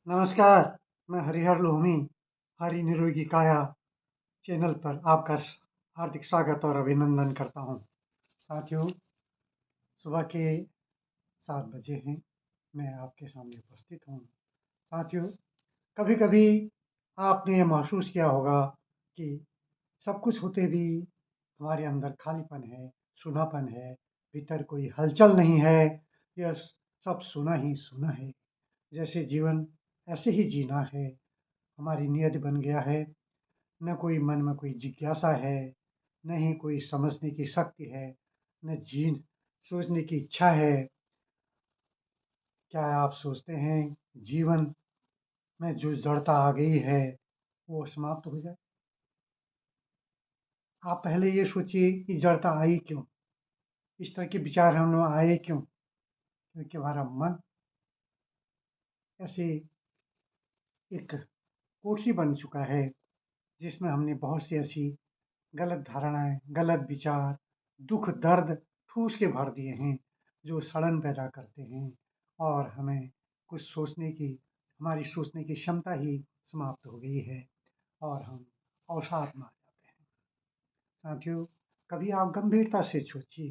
नमस्कार, मैं हरिहर लोहमी, हरि निरोगी काया चैनल पर आपका हार्दिक स्वागत और अभिनंदन करता हूँ। साथियों, सुबह के 7 बजे हैं, मैं आपके सामने उपस्थित हूँ। साथियों, कभी-कभी आपने ये महसूस किया होगा कि सब कुछ होते भी हमारे अंदर खालीपन है, सूनापन है, भीतर कोई हलचल नहीं है, यह सब सूना ही सूना है। जैसे जीवन ऐसे ही जीना है, हमारी नियति बन गया है। न कोई मन में कोई जिज्ञासा है, न ही कोई समझने की शक्ति है, न सोचने की इच्छा है। क्या आप सोचते हैं जीवन में जो जड़ता आ गई है, वो समाप्त हो जाए? आप पहले ये सोचिए कि जड़ता आई क्यों? इस तरह के विचार हम लोग आए क्यों? क्योंकि हमारा मन ऐसे एक कोठी बन चुका है, जिसमें हमने बहुत सी ऐसी गलत धारणाएँ, गलत विचार, दुःख, दर्द ठूँस के भर दिए हैं, जो सड़न पैदा करते हैं और हमें कुछ सोचने की हमारी सोचने की क्षमता ही समाप्त हो गई है और हम अवसाद में आ जाते हैं। साथियों, कभी आप गंभीरता से सोचिए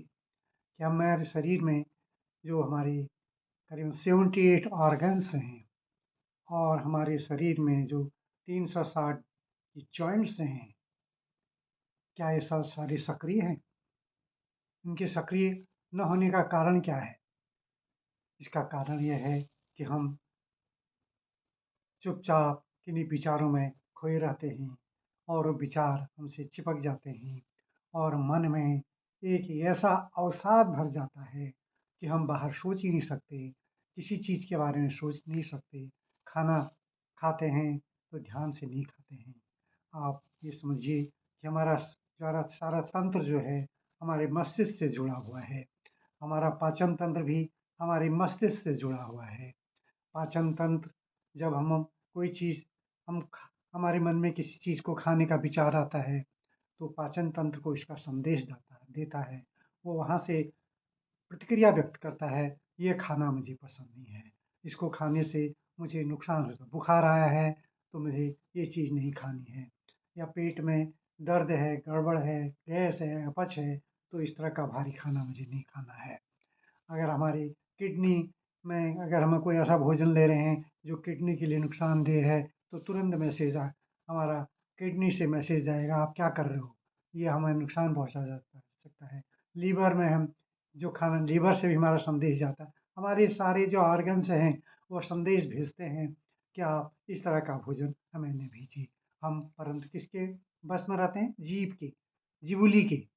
कि हमारे शरीर में जो हमारे करीबन 78 ऑर्गन्स हैं और हमारे शरीर में जो 360 जॉइंट्स हैं, क्या ये सब सारे सक्रिय हैं? इनके सक्रिय न होने का कारण क्या है? इसका कारण ये है कि हम चुपचाप किन्हीं विचारों में खोए रहते हैं और वो विचार हमसे चिपक जाते हैं और मन में एक ऐसा अवसाद भर जाता है कि हम बाहर सोच ही नहीं सकते, किसी चीज़ के बारे में सोच नहीं सकते। खाना खाते हैं तो ध्यान से नहीं खाते हैं। आप ये समझिए कि हमारा सारा सारा तंत्र जो है हमारे मस्तिष्क से जुड़ा हुआ है। हमारा पाचन तंत्र भी हमारे मस्तिष्क से जुड़ा हुआ है। पाचन तंत्र जब हम कोई चीज़ हम ख हमारे मन में किसी चीज़ को खाने का विचार आता है, तो पाचन तंत्र को इसका संदेश देता है। वो वहाँ से प्रतिक्रिया व्यक्त करता है, ये खाना मुझे पसंद नहीं है, इसको खाने से मुझे नुकसान होता है। बुखार आया है, तो मुझे ये चीज़ नहीं खानी है या पेट में दर्द है, गड़बड़ है, गैस है, अपच है, तो इस तरह का भारी खाना मुझे नहीं खाना है। अगर हमारी किडनी में अगर हम कोई ऐसा भोजन ले रहे हैं जो किडनी के लिए नुकसानदेह है, तो तुरंत हमारा किडनी से मैसेज जाएगा, आप क्या कर रहे हो? ये हमें नुकसान पहुँचा सकता है। लीवर में हम जो खाना लीवर से भी हमारा संदेश जाता है। हमारे सारे जो ऑर्गन्स हैं, वो संदेश भेजते हैं कि आप इस तरह का भोजन हमें नहीं भीजिए। हम परंतु किसके बस में रहते हैं? जीभ के, जीवुली के।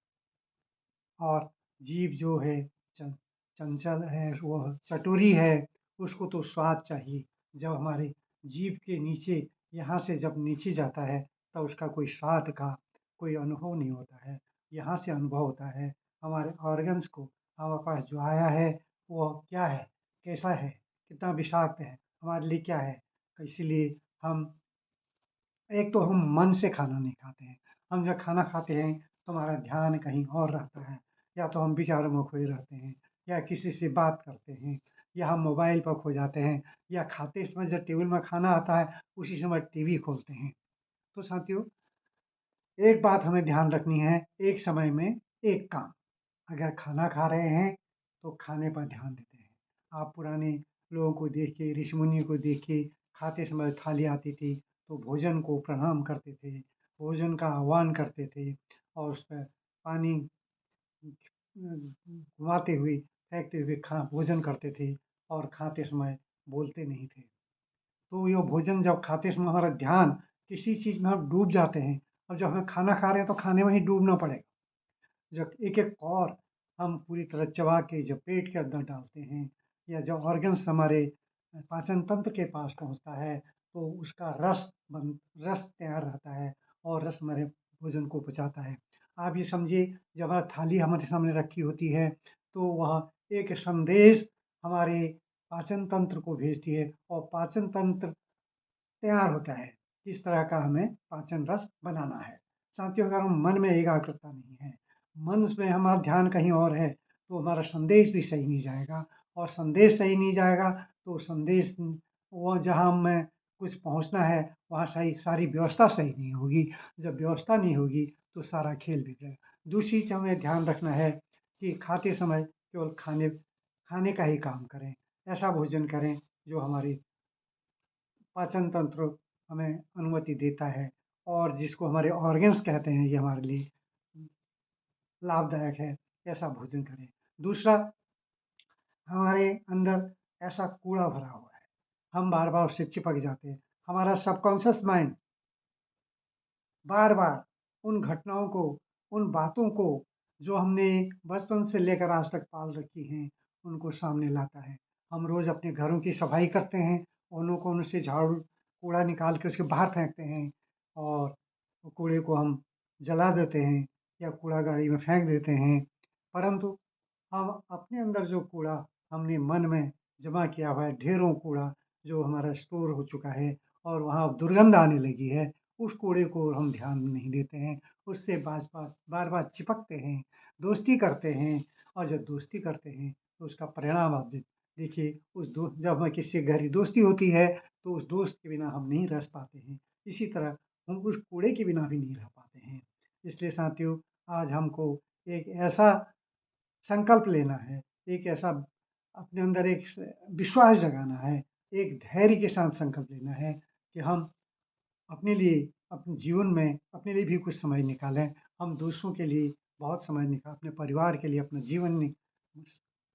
और जीभ जो है चं चंचल है, वह चटुरी है, उसको तो स्वाद चाहिए। जब हमारे जीभ के नीचे यहाँ से जब नीचे जाता है, तब उसका कोई स्वाद का कोई अनुभव नहीं होता है। यहाँ से अनुभव होता है हमारे ऑर्गन्स को हमारे पास जो आया है, वह क्या है, कैसा है, कितना विषाक्त है, हमारे लिए क्या है। तो इसीलिए हम एक तो हम मन से खाना नहीं खाते हैं। हम जब खाना खाते हैं तो हमारा ध्यान कहीं और रहता है, या तो हम विचारों में खोए रहते हैं, या किसी से बात करते हैं, या हम मोबाइल पर खो जाते हैं, या खाते समय जब टेबल में खाना आता है उसी समय टीवी खोलते हैं। तो साथियों, एक बात हमें ध्यान रखनी है, एक समय में एक काम। अगर खाना खा रहे हैं तो खाने पर ध्यान देते हैं। आप पुराने लोगों को देखिए, ऋषि मुनियों को देखिए, खाते समय थाली आती थी तो भोजन को प्रणाम करते थे, भोजन का आह्वान करते थे और उसमें पानी घुमाते हुए, फेंकते हुए खा भोजन करते थे और खाते समय बोलते नहीं थे। तो ये भोजन जब खाते समय हमारा ध्यान किसी चीज़ में हम डूब जाते हैं और जब हम खाना खा रहे हैं तो खाने में ही डूबना पड़ेगा। जब एक-एक कौर हम पूरी तरह चबा के जब पेट के अंदर डालते हैं या जब ऑर्गन्स हमारे पाचन तंत्र के पास पहुँचता है, तो उसका रस तैयार रहता है और रस हमारे भोजन को पचाता है। आप ये समझिए, जब हमारी थाली हमारे सामने रखी होती है, तो वह एक संदेश हमारे पाचन तंत्र को भेजती है और पाचन तंत्र तैयार होता है, किस तरह का हमें पाचन रस बनाना है। साथियों, अगर हम मन में एकाग्रता नहीं है, मन में हमारा ध्यान कहीं और है, तो हमारा संदेश भी सही नहीं जाएगा और संदेश सही नहीं जाएगा, तो संदेश वो जहाँ हमें कुछ पहुँचना है, वहाँ सारी व्यवस्था सही नहीं होगी। जब व्यवस्था नहीं होगी, तो सारा खेल बिगड़ेगा। दूसरी चीज़ हमें ध्यान रखना है कि खाते समय केवल खाने खाने का ही काम करें। ऐसा भोजन करें जो हमारी पाचन तंत्र हमें अनुमति देता है और जिसको हमारे ऑर्गन्स कहते हैं, ये हमारे लिए लाभदायक है, ऐसा भोजन करें। दूसरा, हमारे अंदर ऐसा कूड़ा भरा हुआ है, हम बार-बार उससे चिपक जाते हैं। हमारा सबकॉन्शियस माइंड बार-बार उन घटनाओं को, उन बातों को जो हमने बचपन से लेकर आज तक पाल रखी हैं, उनको सामने लाता है। हम रोज़ अपने घरों की सफाई करते हैं, कोनों-कोनों से झाड़ू, कूड़ा निकाल के उसके बाहर फेंकते हैं और कूड़े को हम जला देते हैं या कूड़ा गाड़ी में फेंक देते हैं। परंतु हम अपने अंदर जो कूड़ा हमने मन में जमा किया हुआ है, ढेरों कूड़ा जो हमारा स्टोर हो चुका है और वहाँ दुर्गंध आने लगी है, उस कूड़े को हम ध्यान नहीं देते हैं। उससे बार-बार चिपकते हैं, दोस्ती करते हैं और जब दोस्ती करते हैं, तो उसका परिणाम आप देखिए, उस दो जब हमें किसी से गहरी दोस्ती होती है, तो उस दोस्त के बिना हम नहीं रह पाते हैं। इसी तरह हम उस कूड़े के बिना भी नहीं रह पाते हैं। इसलिए साथियों, आज हमको एक ऐसा संकल्प लेना है, एक ऐसा अपने अंदर एक विश्वास जगाना है, एक धैर्य के साथ संकल्प लेना है कि हम अपने लिए, अपने जीवन में अपने लिए भी कुछ समय निकालें। हम दूसरों के लिए बहुत समय अपने परिवार के लिए अपना जीवन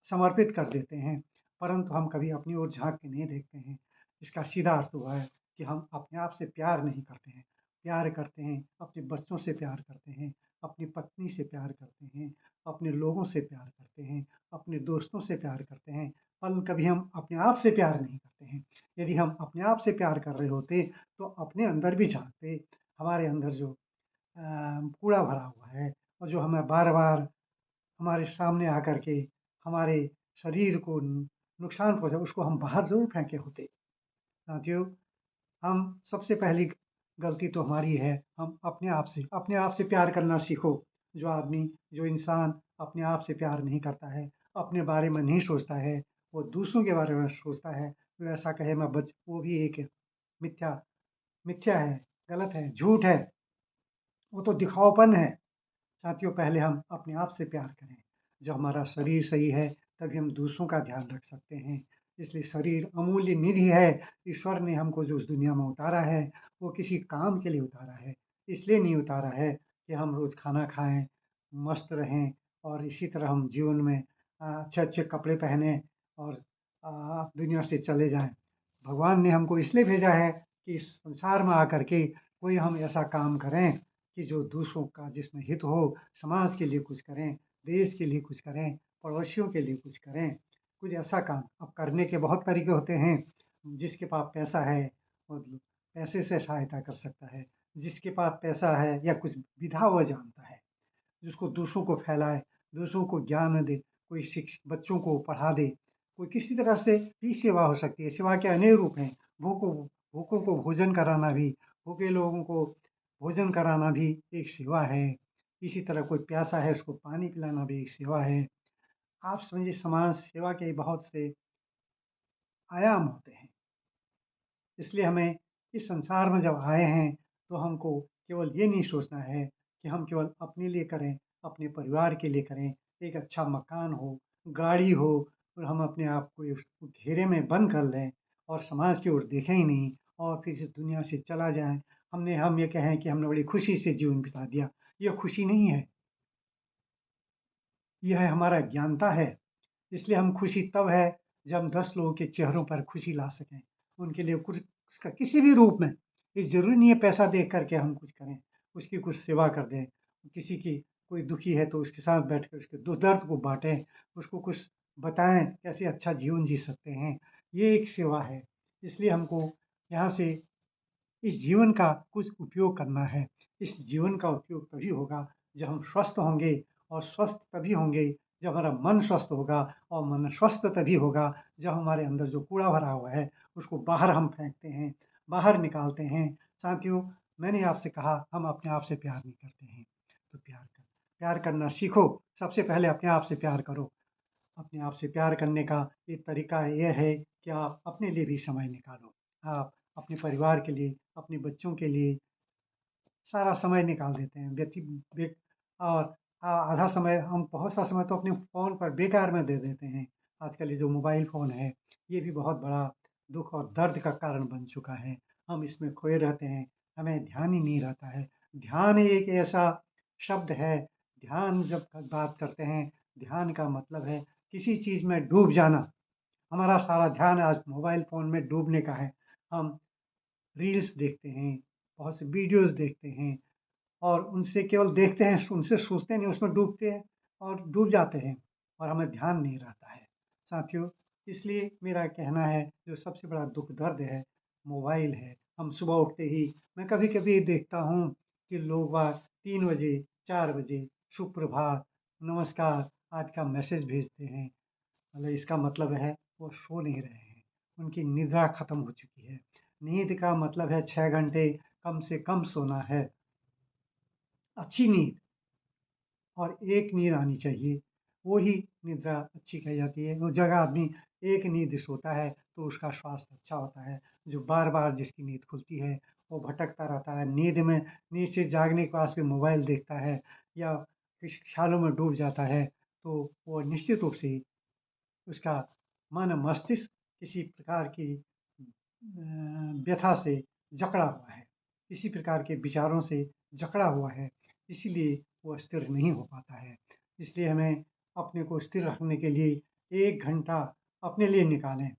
समर्पित कर देते हैं, परंतु हम कभी अपनी ओर झाँक के नहीं देखते हैं। इसका सीधा अर्थ हुआ है कि हम अपने आप से प्यार नहीं करते हैं। प्यार करते हैं, अपने बच्चों से प्यार करते हैं, अपनी पत्नी से प्यार करते हैं, अपने लोगों से प्यार करते हैं, अपने दोस्तों से प्यार करते हैं, पर कभी हम अपने आप से प्यार नहीं करते हैं। यदि हम अपने आप से प्यार कर रहे होते, तो अपने अंदर भी झाँकते, हमारे अंदर जो कूड़ा भरा हुआ है और जो हमें बार-बार हमारे सामने आकर के हमारे शरीर को नुकसान पहुँचा, उसको हम बाहर ज़रूर फेंके होते। साथियों, हम सबसे पहली गलती तो हमारी है, हम अपने आप से प्यार करना सीखो। जो इंसान अपने आप से प्यार नहीं करता है, अपने बारे में नहीं सोचता है, वो दूसरों के बारे में सोचता है, तो ऐसा कहे मैं बच वो भी एक मिथ्या मिथ्या है, गलत है, झूठ है, वो तो दिखाऊपन है। साथियों, पहले हम अपने आप से प्यार करें। जब हमारा शरीर सही है, तभी हम दूसरों का ध्यान रख सकते हैं। इसलिए शरीर अमूल्य निधि है। ईश्वर ने हमको जो इस दुनिया में उतारा है, वो किसी काम के लिए उतारा है। इसलिए नहीं उतारा है कि हम रोज़ खाना खाएँ, मस्त रहें और इसी तरह हम जीवन में अच्छे-अच्छे कपड़े पहनें और दुनिया से चले जाएँ। भगवान ने हमको इसलिए भेजा है कि इस संसार में आकर के कोई हम ऐसा काम करें कि जो दूसरों का जिसमें हित हो, समाज के लिए कुछ करें, देश के लिए कुछ करें, पड़ोसियों के लिए कुछ करें, कुछ ऐसा काम। अब करने के बहुत तरीके होते हैं, जिसके पास पैसा है, वो पैसे से सहायता कर सकता है, जिसके पास पैसा है या कुछ विधा वो जानता है, जिसको दूसरों को फैलाए, दूसरों को ज्ञान दे, कोई बच्चों को पढ़ा दे, कोई किसी तरह से भी सेवा हो सकती है। सेवा के अनेक रूप हैं, भूखों भूखों को भोजन कराना भी, भूखे लोगों को भोजन कराना भी एक सेवा है। इसी तरह कोई प्यासा है, उसको पानी पिलाना भी एक सेवा है। आप समझिए, समाज सेवा के बहुत से आयाम होते हैं। इसलिए हमें इस संसार में जब आए हैं, तो हमको केवल ये नहीं सोचना है कि हम केवल अपने लिए करें, अपने परिवार के लिए करें, एक अच्छा मकान हो, गाड़ी हो और हम अपने आप को इस घेरे में बंद कर लें और समाज की ओर देखें ही नहीं और फिर इस दुनिया से चला जाएँ। हम ये कहें कि हमने बड़ी खुशी से जीवन बिता दिया, ये खुशी नहीं है, यह हमारा अज्ञानता है। इसलिए हम खुशी तब है जब हम 10 लोगों के चेहरों पर खुशी ला सकें। उनके लिए कुछ उसका किसी भी रूप में, ये ज़रूरी नहीं है पैसा दे कर के हम कुछ करें, उसकी कुछ सेवा कर दें। किसी की कोई दुखी है तो उसके साथ बैठ के उसके दुःख दर्द को बाँटें, उसको कुछ बताएँ कैसे अच्छा जीवन जी सकते हैं। ये एक सेवा है। इसलिए हमको यहाँ से इस जीवन का कुछ उपयोग करना है। इस जीवन का उपयोग तभी होगा जब हम स्वस्थ होंगे और स्वस्थ तभी होंगे जब हमारा मन स्वस्थ होगा और मन स्वस्थ तभी होगा जब हमारे अंदर जो कूड़ा भरा हुआ है उसको बाहर हम फेंकते हैं, बाहर निकालते हैं। साथियों, मैंने आपसे कहा हम अपने आप से प्यार नहीं करते हैं, तो प्यार करना सीखो। सबसे पहले अपने आप से प्यार करो। अपने आप से प्यार करने का एक तरीका ये है कि आप अपने लिए भी समय निकालो। आप अपने परिवार के लिए, अपने बच्चों के लिए सारा समय निकाल देते हैं। व्यक्ति व्य और आधा समय हम बहुत सा समय तो अपने फ़ोन पर बेकार में दे देते हैं। आजकल ये जो मोबाइल फ़ोन है, ये भी बहुत बड़ा दुःख और दर्द का कारण बन चुका है। हम इसमें खोए रहते हैं, हमें ध्यान ही नहीं रहता है। ध्यान एक ऐसा शब्द है, ध्यान जब बात करते हैं, ध्यान का मतलब है किसी चीज़ में डूब जाना। हमारा सारा ध्यान आज मोबाइल फ़ोन में डूबने का है। हम रील्स देखते हैं, बहुत से वीडियोज़ देखते हैं और उनसे केवल देखते हैं, उनसे सोचते नहीं, उसमें डूबते हैं और डूब जाते हैं और हमें ध्यान नहीं रहता है। साथियों, इसलिए मेरा कहना है जो सबसे बड़ा दुःख दर्द है, मोबाइल है। हम सुबह उठते ही मैं कभी-कभी देखता हूँ कि लोग बाग 3 बजे, 4 बजे सुप्रभात, नमस्कार आदि का मैसेज भेजते हैं। मतलब इसका मतलब है वो सो नहीं रहे हैं, उनकी निद्रा खत्म हो चुकी है। नींद का मतलब है 6 घंटे कम से कम सोना है, अच्छी नींद और एक नींद आनी चाहिए, वो ही निद्रा अच्छी कही जाती है। वो जगह आदमी एक नींद सोता है तो उसका स्वास्थ्य अच्छा होता है। जो बार-बार जिसकी नींद खुलती है, वो भटकता रहता है। नींद से जागने के पास भी मोबाइल देखता है या किसी ख़्यालों में डूब जाता है, तो वो निश्चित रूप से उसका मन मस्तिष्क किसी प्रकार की व्यथा से जकड़ा हुआ है, किसी प्रकार के विचारों से जकड़ा हुआ है, इसीलिए वो स्थिर नहीं हो पाता है। इसलिए हमें अपने को स्थिर रखने के लिए 1 घंटा अपने लिए निकालें।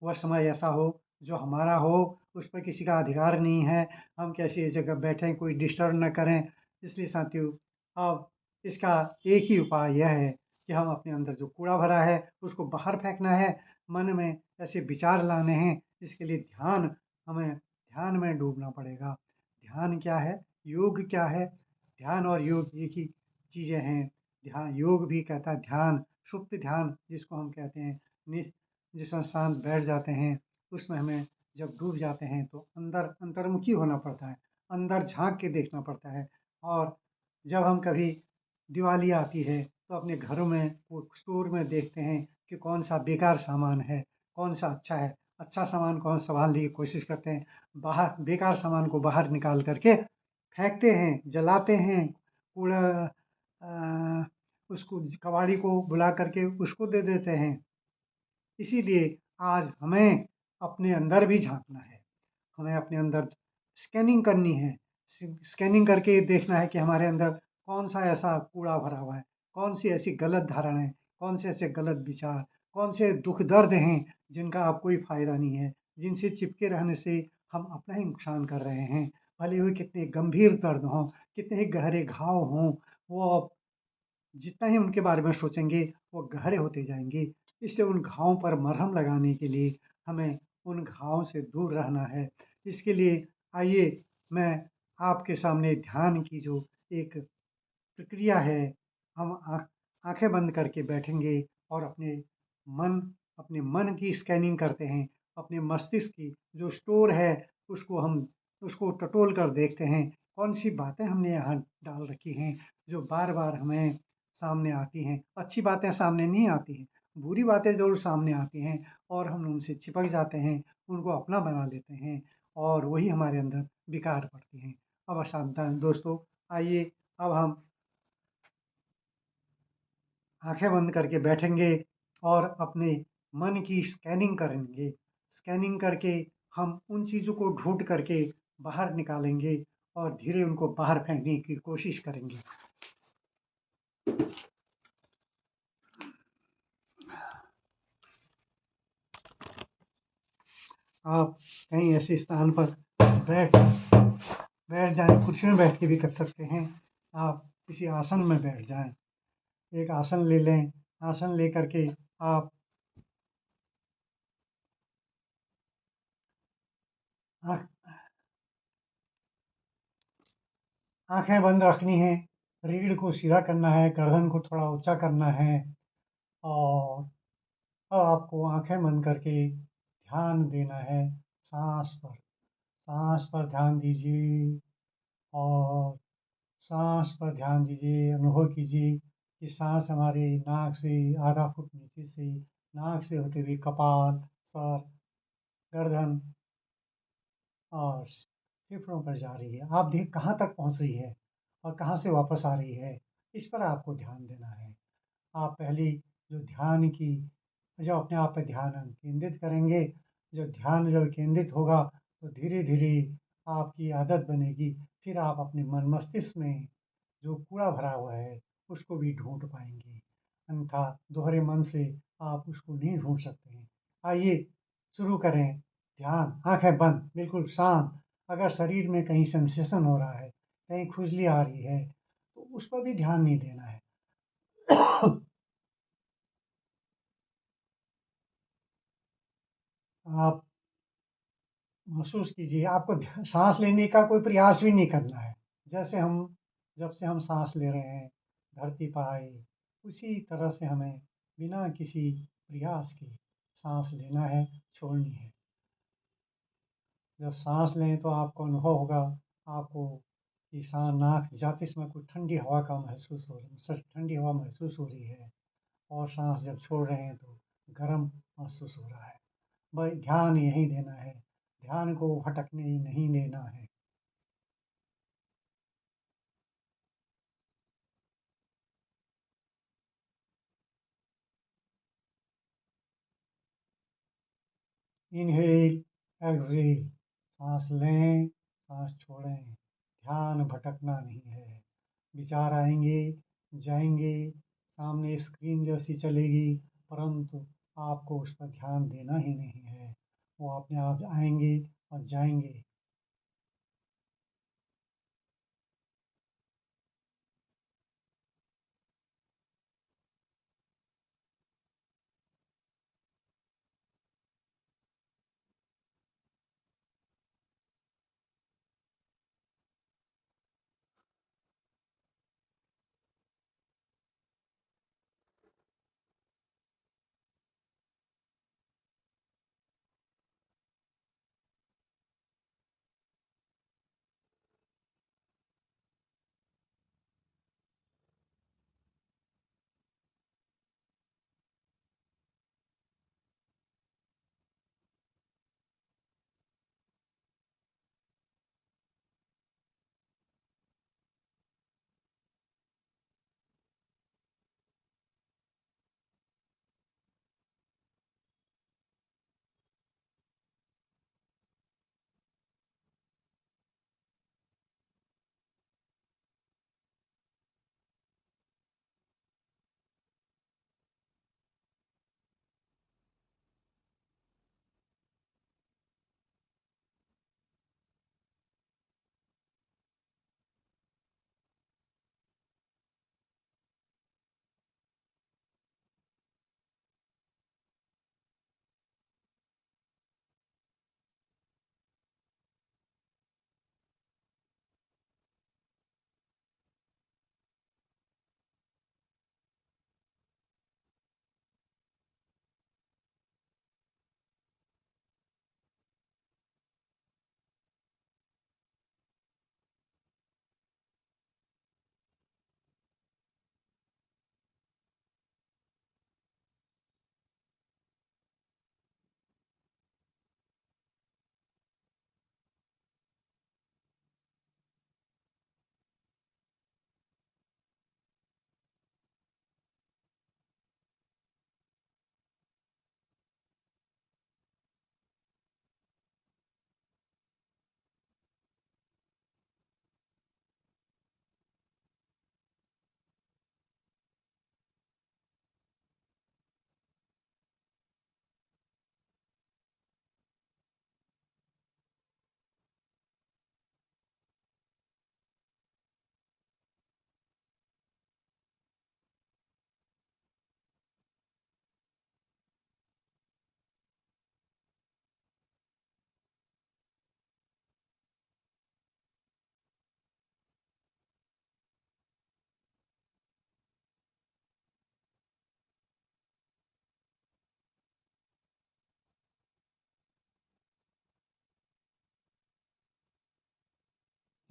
वह समय ऐसा हो जो हमारा हो, उस पर किसी का अधिकार नहीं है, हम कैसी जगह बैठें, कोई डिस्टर्ब ना करें। इसलिए साथियों, अब इसका एक ही उपाय यह है कि हम अपने अंदर जो कूड़ा भरा है, उसको बाहर फेंकना है। मन में ऐसे विचार लाने हैं, इसके लिए हमें ध्यान में डूबना पड़ेगा। ध्यान क्या है? योग क्या है? ध्यान और योग एक ही चीज़ें हैं। योग भी कहता है ध्यान, सुप्त ध्यान जिसको हम कहते हैं, जिसमें शांत बैठ जाते हैं, उसमें हमें जब डूब जाते हैं तो अंतर्मुखी होना पड़ता है, अंदर झाँक के देखना पड़ता है। और जब हम कभी दिवाली आती है तो अपने घरों में वो स्टोर में देखते हैं कि कौन-सा बेकार सामान है, कौन-सा अच्छा है। अच्छा सामान को हम सँभालने की कोशिश करते हैं, बाहर बेकार सामान को बाहर निकाल कर के फेंकते हैं, जलाते हैं, कूड़ा उसको कबाड़ी को बुला कर के उसको दे देते हैं। इसीलिए आज हमें अपने अंदर भी झाँकना है। हमें अपने अंदर स्कैनिंग करनी है। स्कैनिंग करके देखना है कि हमारे अंदर कौन-सा ऐसा कूड़ा भरा हुआ है, कौन-सी ऐसी गलत धारणाएँ, कौन से ऐसे गलत विचार, कौन से दुःख दर्द हैं जिनका अब कोई फ़ायदा नहीं है, जिनसे चिपके रहने से हम अपना ही नुकसान कर रहे हैं। भले ही कितने गंभीर दर्द हों, कितने ही गहरे घाव हों, वो अब जितना ही उनके बारे में सोचेंगे, वो गहरे होते जाएँगे। इसलिए उन घावों पर मरहम लगाने के लिए हमें उन घावों से दूर रहना है। इसके लिए आइए मैं आपके सामने ध्यान की जो एक प्रक्रिया है, हम आँखें बंद करके बैठेंगे और मन अपने मन की स्कैनिंग करते हैं। अपने मस्तिष्क की जो स्टोर है, उसको टटोल कर देखते हैं, कौन-सी बातें हमने यहाँ डाल रखी हैं, जो बार-बार हमें सामने आती हैं। अच्छी बातें सामने नहीं आती हैं, बुरी बातें ज़रूर सामने आती हैं और हम उनसे चिपक जाते हैं, उनको अपना बना लेते हैं और वही हमारे अंदर विकार पड़ते हैं। अब सावधान दोस्तों, आइए अब हम आँखें बंद करके बैठेंगे और अपने मन की स्कैनिंग करेंगे। स्कैनिंग करके हम उन चीज़ों को ढूँढ करके बाहर निकालेंगे और धीरे उनको बाहर फेंकने की कोशिश करेंगे। आप कहीं ऐसे स्थान पर बैठ बैठ जाएँ, कुर्सी में बैठ के भी कर सकते हैं। आप किसी आसन में बैठ जाएँ। एक आसन ले लें, आसन लेकर के आप आँख आँखें बंद रखनी है, रीढ़ को सीधा करना है, गर्दन को थोड़ा ऊँचा करना है और अब आपको आँखें बंद करके ध्यान देना है साँस पर। साँस पर ध्यान दीजिए और साँस पर ध्यान दीजिए, अनुभव कीजिए कि साँस हमारे नाक से आधा फुट नीचे से नाक से होते हुए कपाल, सर, गर्दन और फेफड़ों पर जा रही है। आप देख कहाँ तक पहुँच रही है और कहाँ से वापस आ रही है, इस पर आपको ध्यान देना है। आप पहले जो ध्यान की जब अपने आप पे ध्यान केंद्रित करेंगे, जब केंद्रित होगा तो धीरे-धीरे आपकी आदत बनेगी। फिर आप अपने मन मस्तिष्क में जो कूड़ा भरा हुआ है, उसको भी ढूँढ पाएँगे। अन्यथा दोहरे मन से आप उसको नहीं ढूँढ सकते हैं। आइए शुरू करें ध्यान, आँखें बंद, बिल्कुल शांत। अगर शरीर में कहीं सेंसेशन हो रहा है, कहीं खुजली आ रही है, तो उस पर भी ध्यान नहीं देना है। आप महसूस कीजिए, आपको साँस लेने का कोई प्रयास भी नहीं करना है। जैसे हम जब से हम साँस ले रहे हैं, धरती पर आए, उसी तरह से हमें बिना किसी प्रयास के साँस लेना है, छोड़नी है। जब साँस लें तो आपको अनुभव होगा, आपको कि नाक से जाते समय कुछ ठंडी हवा का महसूस हो ठंडी हवा महसूस हो रही है और साँस जब छोड़ रहे हैं तो गर्म महसूस हो रहा है। बस ध्यान यहीं देना है, ध्यान को भटकने ही नहीं देना है। इनहेल, एक्सहेल, साँस लें, साँस छोड़ें। ध्यान भटकना नहीं है। विचार आएँगे, जाएँगे, सामने स्क्रीन जैसी चलेगी, परंतु आपको उस पर ध्यान देना ही नहीं है। वो अपने आप आएँगे और जाएँगे।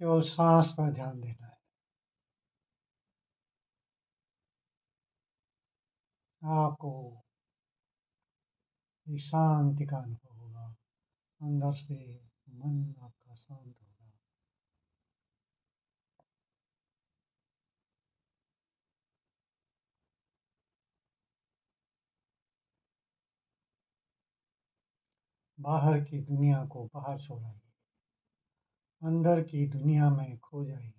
केवल साँस पर ध्यान देना है। आपको एक शांति का अनुभव होगा। अंदर से मन आपका शांत होगा। बाहर की दुनिया को बाहर छोड़ाइए, अंदर की दुनिया में खो जाइए।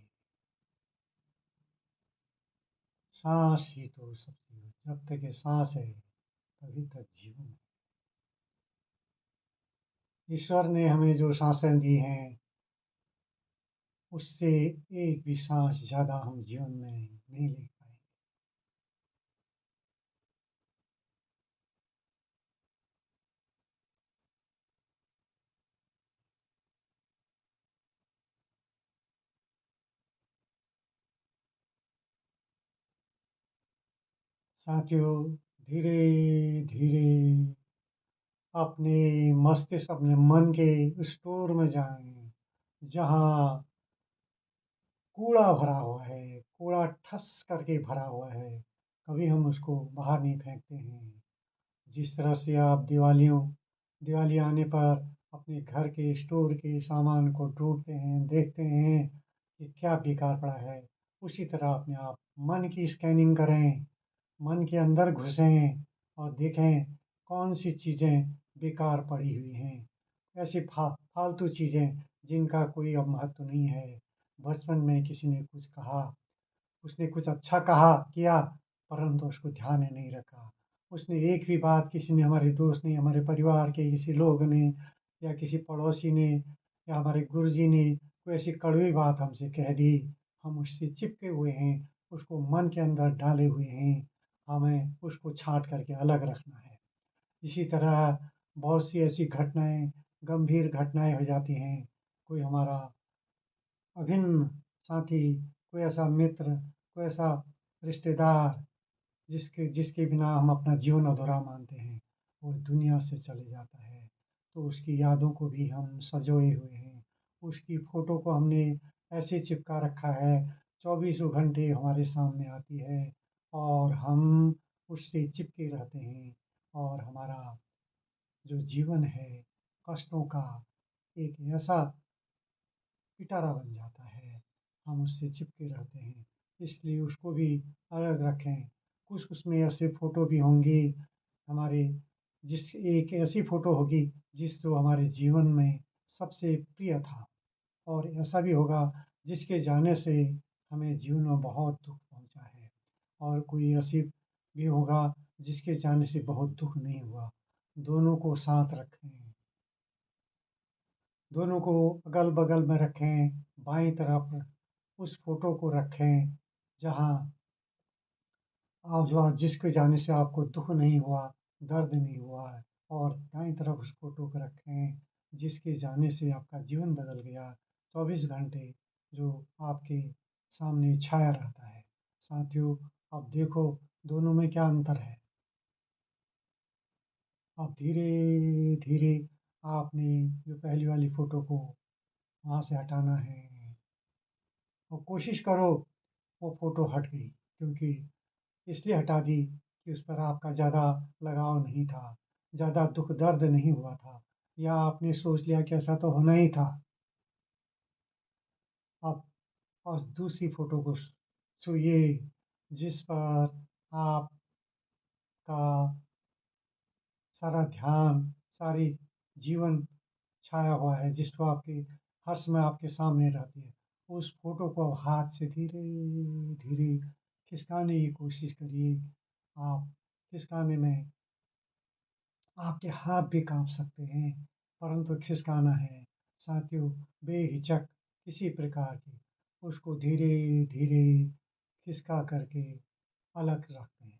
सांस ही तो सब चीज़ है। जब तक ये सांस है तभी तक जीवन है। ईश्वर ने हमें जो सांसें दी हैं उससे एक भी सांस ज़्यादा हम जीवन में नहीं ले पाए। साथियों, धीरे धीरे अपने मस्तिष्क, अपने मन के स्टोर में जाएं, जहाँ कूड़ा भरा हुआ है, कूड़ा ठस करके भरा हुआ है, कभी हम उसको बाहर नहीं फेंकते हैं। जिस तरह से आप दिवाली आने पर अपने घर के स्टोर के सामान को ढूंढते हैं, देखते हैं कि क्या बेकार पड़ा है, उसी तरह अपने आप मन की स्कैनिंग करें, मन के अंदर घुसें और देखें कौन सी चीज़ें बेकार पड़ी हुई हैं। ऐसी फालतू चीज़ें जिनका कोई अब महत्व नहीं है। बचपन में किसी ने कुछ कहा, उसने कुछ अच्छा कहा किया, परंतु उसको ध्यान में नहीं रखा। उसने एक भी बात, किसी ने, हमारे दोस्त ने, हमारे परिवार के किसी लोग ने या किसी पड़ोसी ने या हमारे गुरुजी ने कोई ऐसी कड़वी बात हमसे कह दी, हम उससे चिपके हुए हैं, उसको मन के अंदर डाले हुए हैं। हमें उसको छाँट करके अलग रखना है। इसी तरह बहुत सी ऐसी घटनाएँ, गंभीर घटनाएँ हो जाती हैं। कोई हमारा अभिन्न साथी, कोई ऐसा मित्र, कोई ऐसा रिश्तेदार जिसके जिसके बिना हम अपना जीवन अधूरा मानते हैं, वो दुनिया से चले जाता है, तो उसकी यादों को भी हम सँजोए हुए हैं। उसकी फ़ोटो को हमने ऐसे चिपका रखा है, चौबीसों घंटे हमारे सामने आती है और हम उससे चिपके रहते हैं और हमारा जो जीवन है, कष्टों का एक ऐसा पिटारा बन जाता है, हम उससे चिपके रहते हैं। इसलिए उसको भी अलग रखें। कुछ उसमें ऐसे फ़ोटो भी होंगी हमारे, जिस एक ऐसी फ़ोटो होगी जिस जो हमारे जीवन में सबसे प्रिय था, और ऐसा भी होगा जिसके जाने से हमें जीवन में बहुत दुःख पहुँचा है, और कोई ऐसी भी होगा जिसके जाने से बहुत दुःख नहीं हुआ। दोनों को साथ रखें। दोनों को अगल-बगल में रखें, बाईं तरफ उस फ़ोटो को रखें, जहाँ आप जो जिसके जाने से आपको दुःख नहीं हुआ, दर्द नहीं हुआ है, और दाईं तरफ उस फ़ोटो को रखें, जिसके जाने से आपका जीवन बदल गया, 24 घंटे जो आपके सामने छाया रहता है। साथियों, अब देखो दोनों में क्या अंतर है। अब धीरे-धीरे आपने जो पहली वाली फ़ोटो को वहाँ से हटाना है, और कोशिश करो वो फ़ोटो हट गई, क्योंकि इसलिए हटा दी कि उस पर आपका ज़्यादा लगाव नहीं था, ज़्यादा दुःख दर्द नहीं हुआ था, या आपने सोच लिया कि ऐसा तो होना ही था। अब और दूसरी फ़ोटो को छूइए, जिस पर आपका सारा ध्यान, सारी जीवन छाया हुआ है, जिसको आपके हर समय आपके सामने रहती है। उस फ़ोटो को हाथ से धीरे-धीरे खिसकाने की कोशिश करिए। आप खिसकाने में आपके हाथ भी काँप सकते हैं, परंतु खिसकाना है। साथियों, बेहिचक किसी प्रकार की उसको धीरे-धीरे खिसका करके अलग रखते हैं।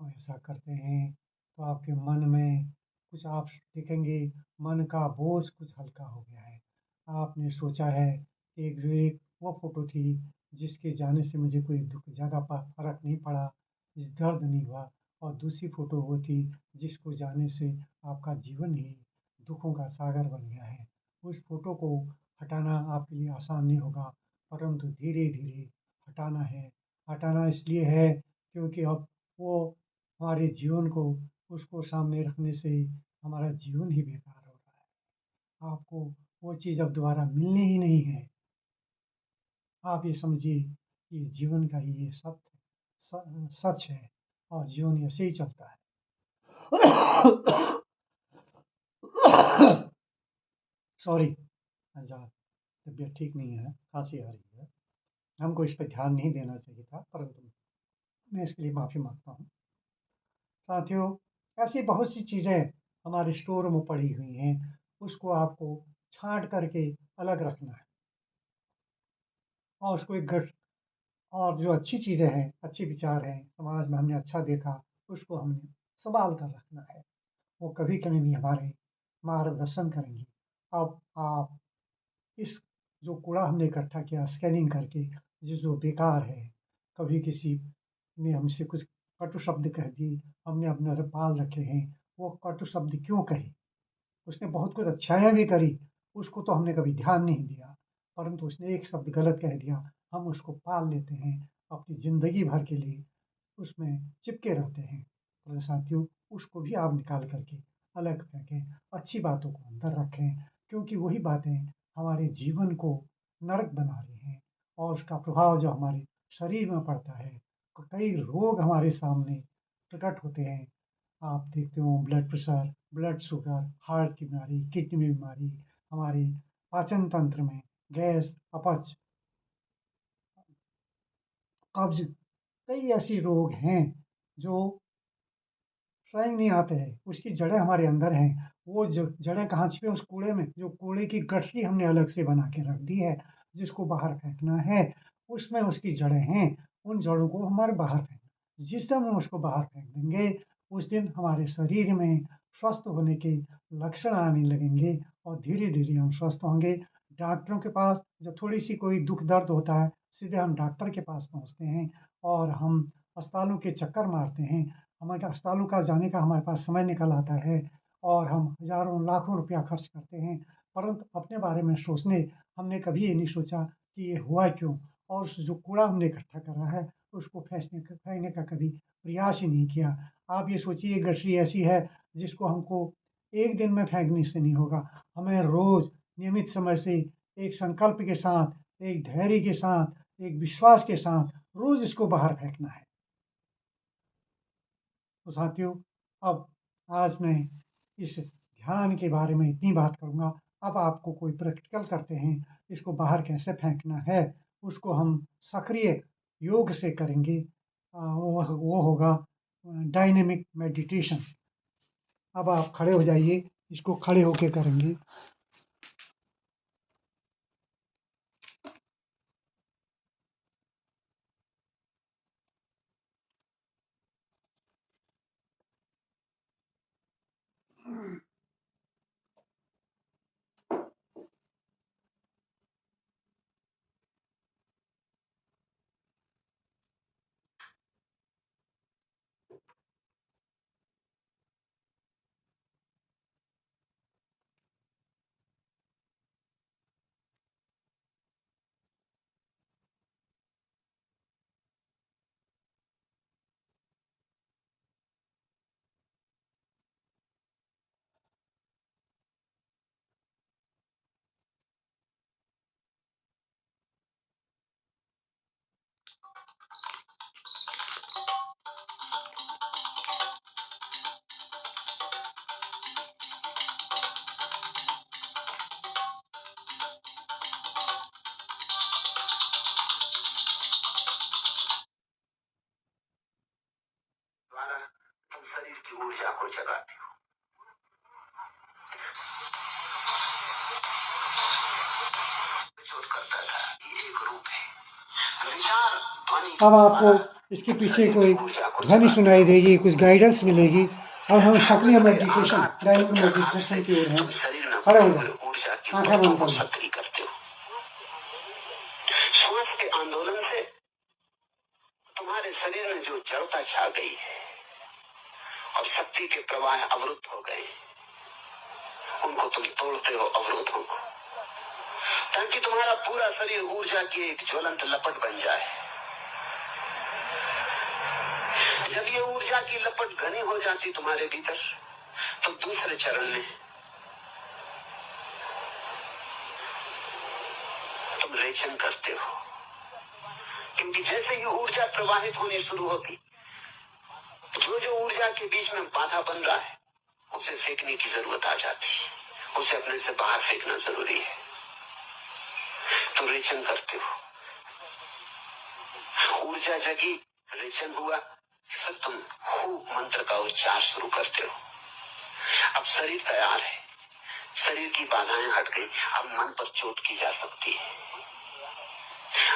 और ऐसा करते हैं तो आपके मन में कुछ आप देखेंगे, मन का बोझ कुछ हल्का हो गया है। आपने सोचा है कि एक वो फ़ोटो थी जिसके जाने से मुझे कोई दुःख ज़्यादा फ़र्क नहीं पड़ा, इस दर्द नहीं हुआ, और दूसरी फ़ोटो वो थी जिसको जाने से आपका जीवन ही दुखों का सागर बन गया है। उस फ़ोटो को हटाना आपके लिए आसान नहीं होगा, परंतु धीरे-धीरे हटाना है। हटाना इसलिए है क्योंकि अब वो हमारे जीवन को उसको सामने रखने से हमारा जीवन ही बेकार हो रहा है। आपको वो चीज़ अब दोबारा मिलनी ही नहीं है। आप ये समझिए कि जीवन का ही ये सच है और जीवन ऐसे ही चलता है। सॉरी, ज़रा तबीयत ठीक नहीं है, खाँसी आ रही है। हमको इस पे ध्यान नहीं देना चाहिए था, परंतु मैं इसके लिए माफ़ी माँगता हूँ। साथियों, ऐसी बहुत सी चीज़ें हमारे स्टोर में पड़ी हुई हैं, उसको आपको छाँट करके अलग रखना है और उसको एक गठ और जो अच्छी चीज़ें हैं, अच्छे विचार हैं, समाज में हमने अच्छा देखा, उसको हमने सँभाल कर रखना है। वो कभी भी हमारे मार्गदर्शन करेंगी। अब आप इस जो कूड़ा हमने इकट्ठा किया स्कैनिंग करके, ये जो बेकार है, कभी किसी ने हमसे कुछ कटु शब्द कह दिए, हमने अपने पाल रखे हैं, वो कटु शब्द क्यों कहे? उसने बहुत कुछ अच्छाइयाँ भी करी, उसको तो हमने कभी ध्यान नहीं दिया, परंतु उसने एक शब्द गलत कह दिया, हम उसको पाल लेते हैं, अपनी ज़िंदगी भर के लिए उसमें चिपके रहते हैं। तो साथियों, उसको भी आप निकाल कर के अलग फेंकें, अच्छी बातों को अंदर रखें, क्योंकि वही बातें हमारे जीवन को नरक बना रही हैं और उसका प्रभाव जो हमारे शरीर में पड़ता है, तो कई रोग हमारे सामने प्रकट होते हैं। आप देखते हो blood pressure, blood sugar, heart की बीमारी, किडनी में बीमारी, हमारे पाचन तंत्र में गैस, अपच, कब्ज़, कई ऐसी रोग हैं जो स्वयं नहीं आते हैं, उसकी जड़ें हमारे अंदर हैं। वो ज जड़ें कहाँ छिपी हैं उस कूड़े में, जो कूड़े की गठरी हमने अलग से बना के रख दी है, जिसको बाहर फेंकना है, उसमें उसकी जड़ें हैं, उन जड़ों को हमारे बाहर फेंकना। जिस दिन हम उसको बाहर फेंक देंगे, उस दिन हमारे शरीर में स्वस्थ होने के लक्षण आने लगेंगे और धीरे-धीरे हम स्वस्थ होंगे। डॉक्टरों के पास जब थोड़ी-सी कोई दुःख दर्द होता है, सीधे हम डॉक्टर के पास पहुँचते हैं और हम अस्पतालों के चक्कर मारते हैं। हमारे अस्पतालों का जाने का हमारे पास समय निकल आता है और हम हज़ारों लाखों रुपया खर्च करते हैं, परंतु अपने बारे में सोचने हमने कभी ये नहीं सोचा कि ये हुआ क्यों? और उस जो कूड़ा हमने इकट्ठा करा है, उसको फेंकने का कभी प्रयास ही नहीं किया। आप ये सोचिए गठरी ऐसी है जिसको हमको एक दिन में फेंकने से नहीं होगा, हमें रोज़ नियमित समय से एक संकल्प के साथ, एक धैर्य के साथ, एक विश्वास के साथ रोज़ इसको बाहर फेंकना है। तो साथियों, अब आज मैं इस ध्यान के बारे में इतनी बात करूँगा। अब आपको कोई प्रैक्टिकल करते हैं, इसको बाहर कैसे फेंकना है, उसको हम सक्रिय योग से करेंगे। वो होगा डायनेमिक मेडिटेशन। अब आप खड़े हो जाइए, इसको खड़े होके करेंगे। द्वारा तुम शरीर की ऊर्जा को जगाते हो। प्रचोद करता था, ये एक रूप है। विचार ध्वनि अब आपको इसके पीछे कोई ध्वनि सुनाई देगी, कुछ गाइडेंस मिलेगी। अब हम सक्रिय मेडिटेशन, डायनेमिक मेडिटेशन की ओर हैं। खड़े हो जाओ, ऊर्जा की आंखें बंद कर लो। सक्रिय करते हो। श्वास के आंदोलन से तुम्हारे शरीर में जो जड़ता छा गई है और शक्ति के प्रवाह अवरुद्ध हो गए, उनको तुम तोड़ते हो अवरोधों को, ताकि तुम्हारा पूरा शरीर ऊर्जा की एक ज्वलंत लपट बन जाए। जब ये ऊर्जा की लपट घनी हो जाती तुम्हारे भीतर, तो दूसरे चरण में तुम रेचन करते हो, क्योंकि जैसे ही ऊर्जा प्रवाहित होनी शुरू होती, जो ऊर्जा के बीच में बाधा बन रहा है उसे फेंकने की जरूरत आ जाती है, उसे अपने से बाहर फेंकना जरूरी है। तो रेचन करते हो, ऊर्जा जगी, रेचन हुआ, फिर तुम खूब मंत्र का उच्चार शुरू करते हो। अब शरीर तैयार है, शरीर की बाधाएं हट गई, अब मन पर चोट की जा सकती है।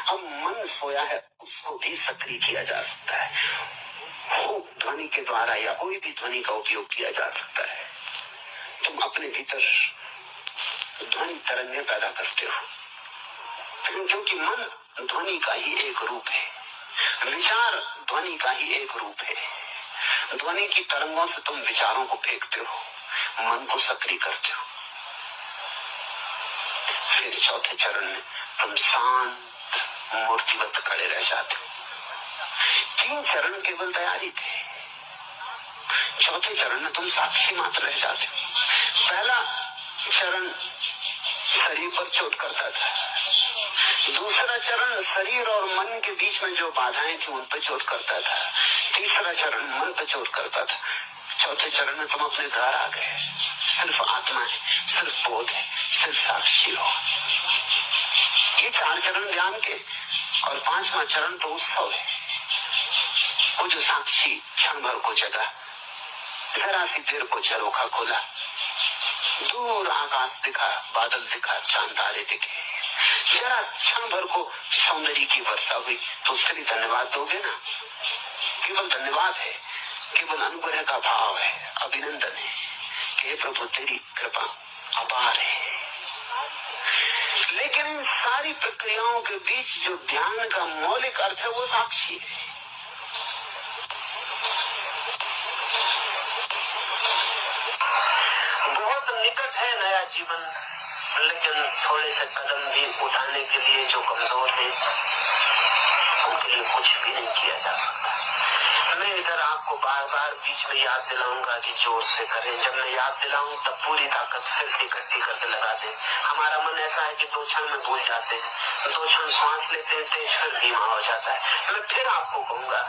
अब मन सोया है, उसको भी सक्रिय किया जा सकता है। खूब ध्वनि के द्वारा या कोई भी ध्वनि का उपयोग किया जा सकता है। तुम अपने भीतर ध्वनि तरंगें पैदा करते हो, क्योंकि मन ध्वनि का ही एक रूप है, विचार ध्वनि का ही एक रूप है। ध्वनि की तरंगों से तुम विचारों को फेंकते हो, मन को सक्रिय करते हो। फिर चौथे चरण में तुम शांत मूर्तिवत खड़े रह जाते हो। 3 चरण केवल तैयारी थे, चौथे चरण में तुम साक्षी मात्र रह जाते हो। पहला चरण शरीर पर चोट करता था, दूसरा चरण शरीर और मन के बीच में जो बाधाएं थी उन पर चोट करता था, तीसरा चरण मन पर चोट करता था, चौथे चरण में तुम अपने घर आ गए। सिर्फ आत्मा है, सिर्फ बोध है, सिर्फ साक्षी हो। ये 4 चरण ध्यान के, और 5वां चरण तो उत्सव है। वो जो साक्षी क्षण भर को जगा, जरा सी देर को झरोखा खोला, दूर आकाश दिखा, बादल दिखा, चांद तारे दिखे, जरा क्षण भर को सौंदर्य की वर्षा हुई, तो उसके लिए धन्यवाद दोगे ना? केवल धन्यवाद है, केवल अनुग्रह का भाव है, अभिनंदन है कि प्रभु तेरी कृपा अपार है। लेकिन इन सारी प्रक्रियाओं के बीच जो ध्यान का मौलिक अर्थ है वो साक्षी है। बहुत निकट है नया जीवन, लेकिन थोड़े से कदम भी उठाने के लिए जो कमजोर है उनके लिए कुछ भी नहीं किया जा सकता। मैं इधर आपको बार बार बीच में याद दिलाऊंगा कि जोर से करें। जब मैं याद दिलाऊं तब पूरी ताकत फिर से इकट्ठी करके लगा दें। हमारा मन ऐसा है कि 2 क्षण में भूल जाते हैं, 2 क्षण सांस लेते हैं, तेज फिर धीमा हो जाता है। मैं फिर आपको कहूंगा,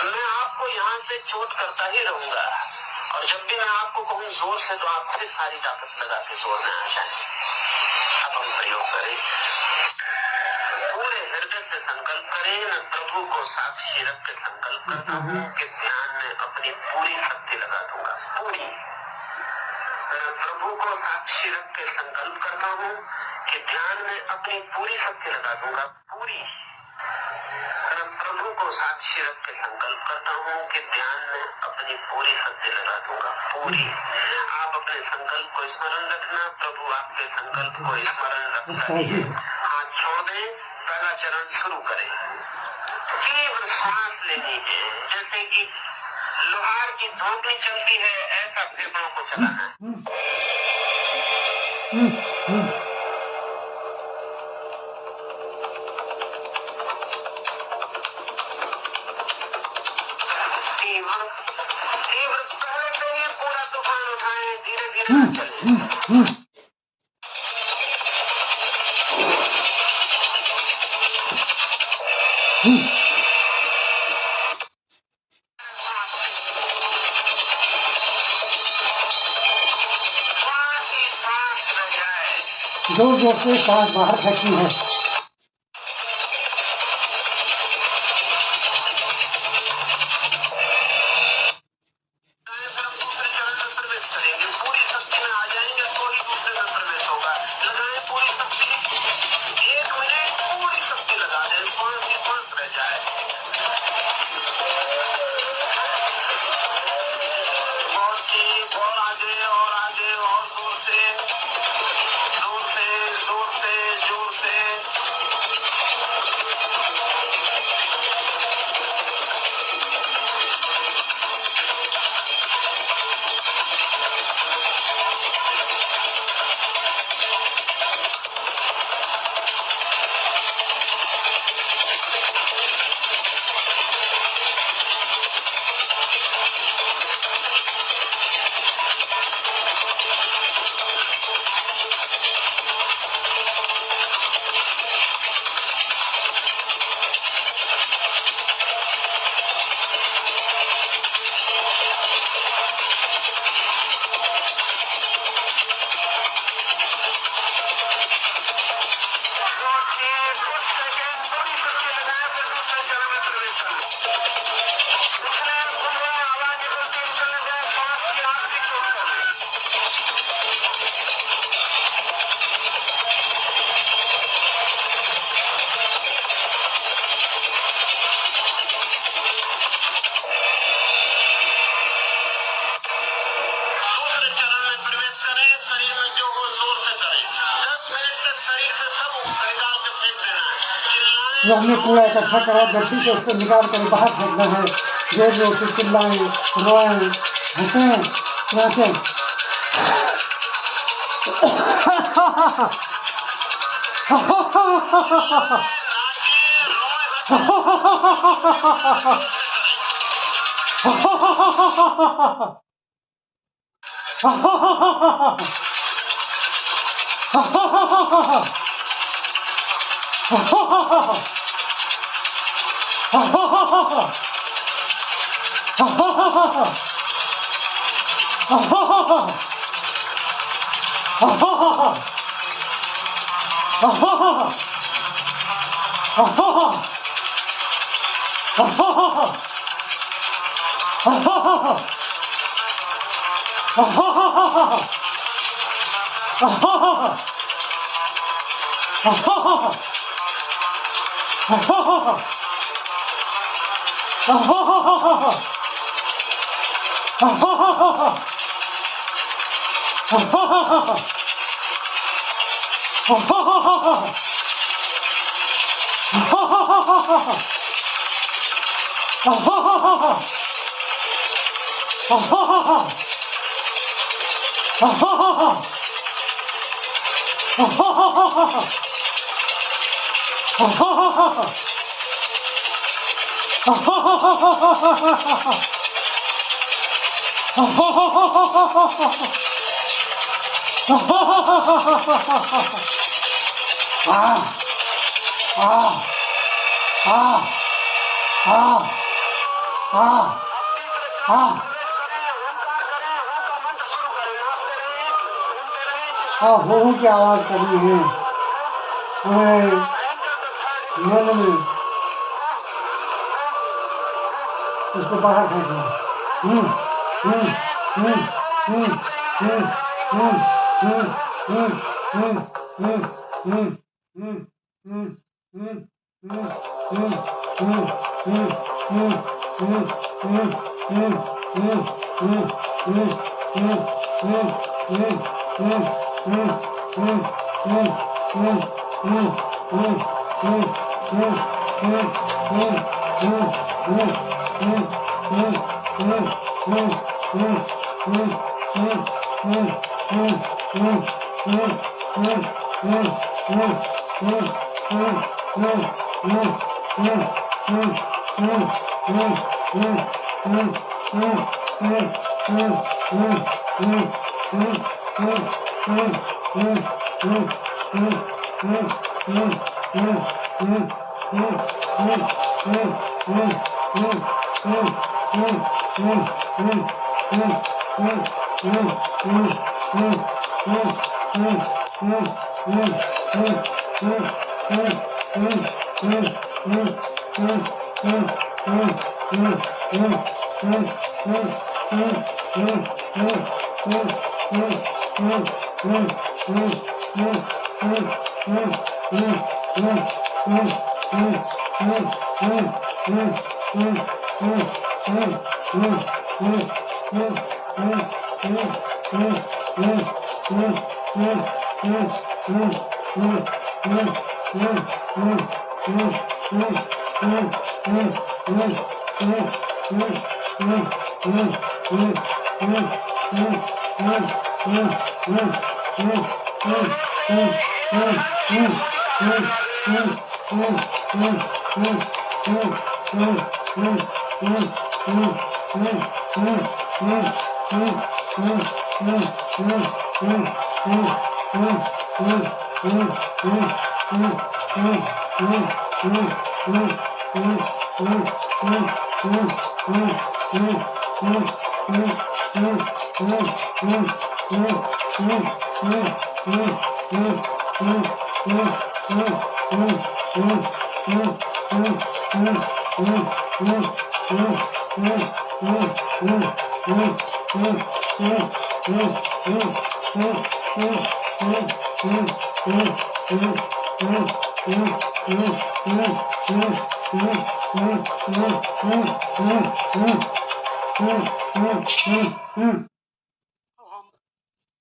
मैं आपको यहाँ से चोट करता ही रहूंगा, और जब भी मैं आपको कहूँ जोर से, तो आप फिर सारी ताकत लगा के जोर में आ जाए। अब हम प्रयोग करें, पूरे हृदय से संकल्प करें। मैं प्रभु को साक्षी रख के संकल्प करता हूँ कि ध्यान में अपनी पूरी शक्ति लगा दूंगा, पूरी। मैं प्रभु को साक्षी रख के संकल्प करता हूँ कि ध्यान में अपनी पूरी शक्ति लगा दूंगा, पूरी। मैं प्रभु को साक्षी रख के संकल्प करता हूँ कि ध्यान में अपनी पूरी शक्ति लगा दूंगा, पूरी। आप अपने संकल्प को स्मरण रखना, प्रभु आपके संकल्प को स्मरण रखता है। हाथ छोड़ दें, पहला चरण शुरू करें। तीव्र सांस लेनी है, जैसे कि लोहार की धोबी चलती है, ऐसा फेफड़ों को चलाना है। तीव्र पहले से ही पूरा तूफान उठाएं, धीरे धीरे चलें। जोर जोर से सांस बाहर फेंकनी है। पूरी शक्ति में आ जाएंगे तो ही दूसरे में प्रवेश होगा। लगाएं पूरी शक्ति, 1 मिनट पूरी शक्ति लगा दें, सांस ही सांस रह जाए। और आगे और जोर से, जोर से, जोर से, जोर से। जो हमने कूड़ा इकट्ठा करा गठरी से उसको निकाल कर बाहर फेंकना है। देर जोर से चिल्लाएं, रोएं, हंसें, नाचें। हो की आवाज करनी है हमें, मन में उसको बाहर फेंकना।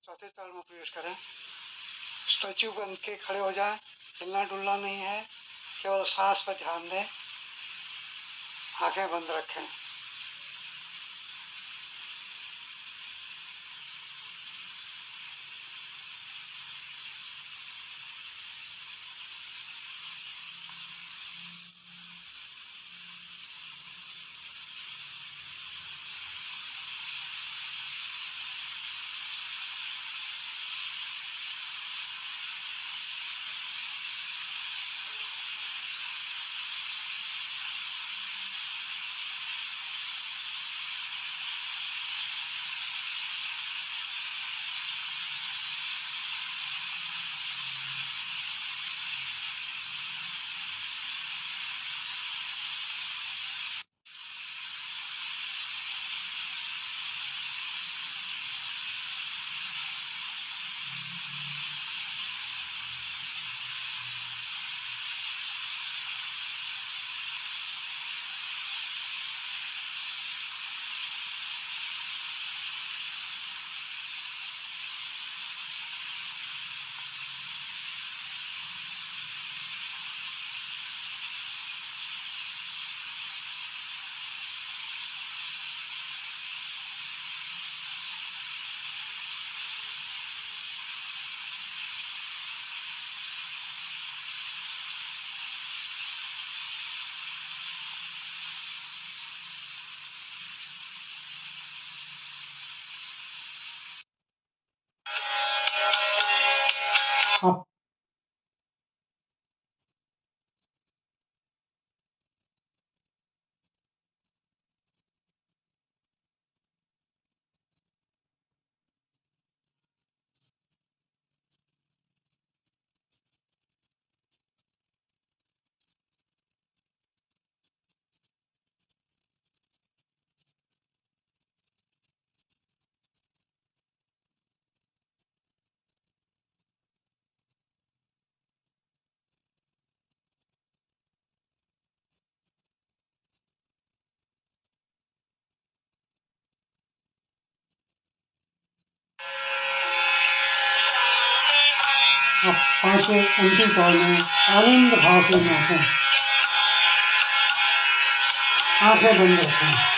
चौथे ताल में प्रवेश करें। स्टैच्यू बन के खड़े हो जाएं, हिलना डुलना नहीं है। केवल सांस पर ध्यान दें, आंखें बंद रखें। अब पांचवें अंतिम स्वर में आनंद भाव से नाचें, आंखें बंद रखें।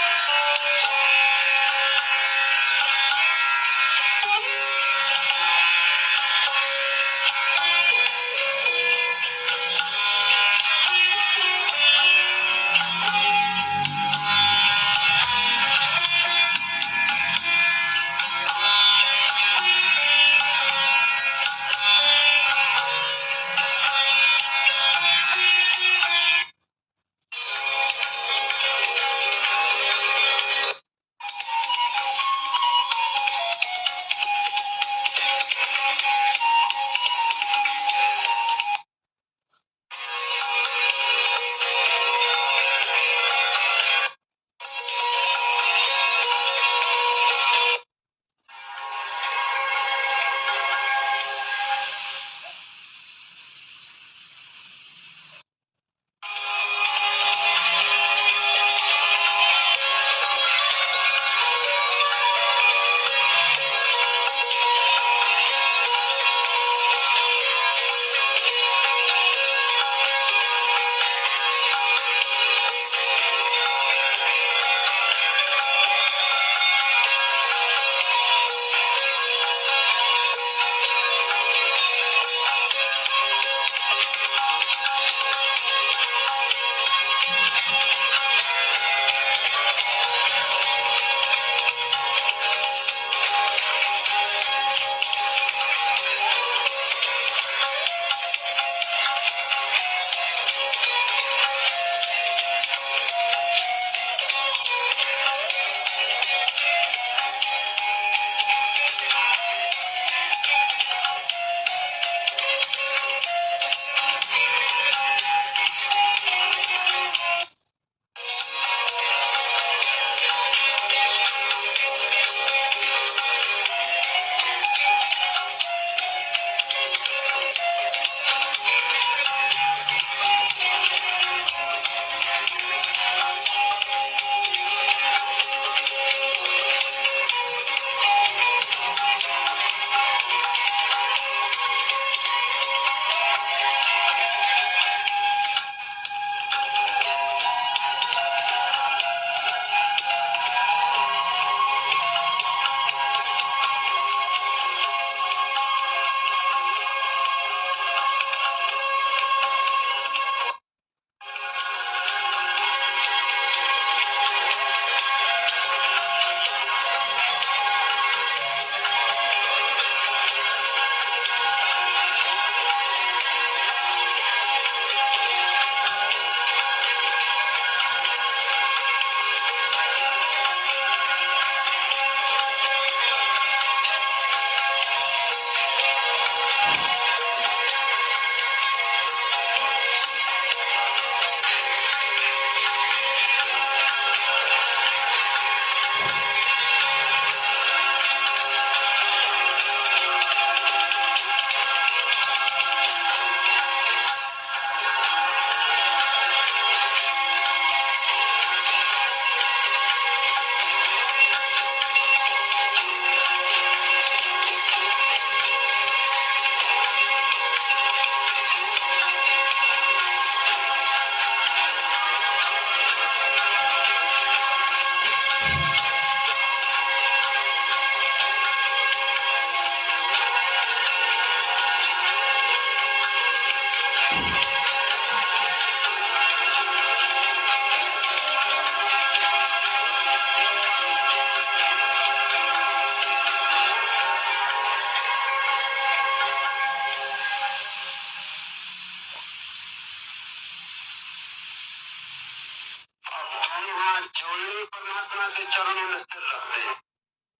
के चरणों में सिर रख दें,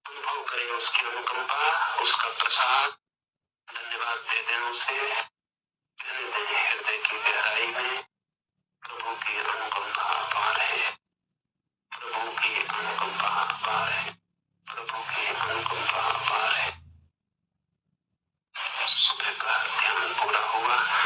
अनुभव करें उसकी अनुकंपा, उसका प्रसाद, धन्यवाद दे दें उसे, कहने दें हृदय की गहराई में प्रभु की अनुकंपा अपार है, प्रभु की अनुकंपा अपार है, प्रभु की अनुकंपा अपार है। सुबह का ध्यान पूरा हुआ।